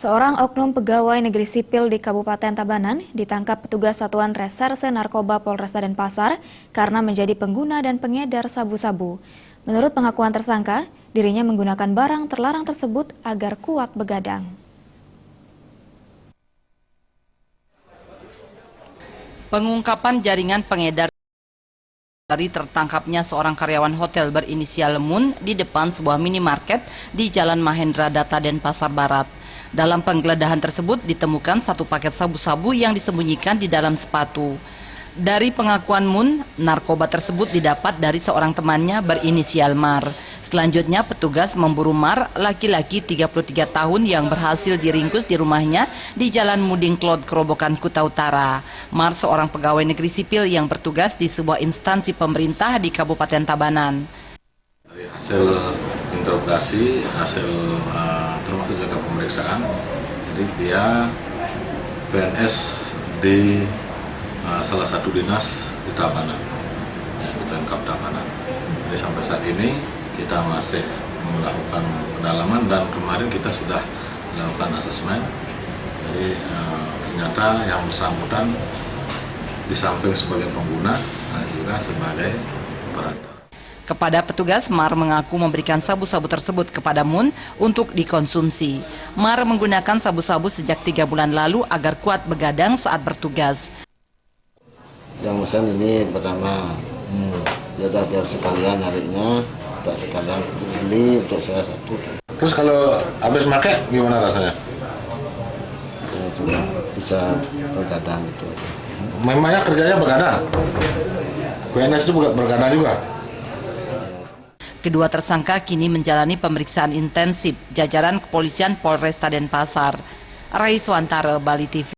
Seorang oknum pegawai negeri sipil di Kabupaten Tabanan ditangkap petugas Satuan Reserse Narkoba Polresta Denpasar karena menjadi pengguna dan pengedar sabu-sabu. Menurut pengakuan tersangka, dirinya menggunakan barang terlarang tersebut agar kuat begadang. Pengungkapan jaringan pengedar dari tertangkapnya seorang karyawan hotel berinisial Mun di depan sebuah minimarket di Jalan Mahendra Data Denpasar Barat. Dalam penggeledahan tersebut ditemukan satu paket sabu-sabu yang disembunyikan di dalam sepatu. Dari pengakuan Mun, narkoba tersebut didapat dari seorang temannya berinisial Mar. Selanjutnya petugas memburu Mar, laki-laki 33 tahun yang berhasil diringkus di rumahnya di Jalan Muding Klod, Kerobokan, Kuta Utara. Mar seorang pegawai negeri sipil yang bertugas di sebuah instansi pemerintah di Kabupaten Tabanan. Dari hasil interogasi, hasil termasuk juga pemeriksaan, jadi dia PNS di salah satu dinas di Tabanan, ya, di Pemkab Tabanan. Jadi sampai saat ini kita masih melakukan pendalaman dan kemarin kita sudah melakukan asesmen. Jadi ternyata yang bersangkutan di samping sebagai pengguna, juga sebagai peredaran. Kepada petugas, Mar mengaku memberikan sabu-sabu tersebut kepada Mun untuk dikonsumsi. Mar menggunakan sabu-sabu sejak 3 bulan lalu agar kuat begadang saat bertugas. Yang pesan ini pertama, ya biar sekalian harinya, tak sekalian beli untuk saya satu. Terus kalau habis pakai gimana rasanya? Ya, cuma bisa begadang itu. Memangnya kerjanya begadang? PNS itu bergadang juga? Kedua tersangka kini menjalani pemeriksaan intensif jajaran kepolisian Polresta Denpasar. Raiswantara, Bali TV.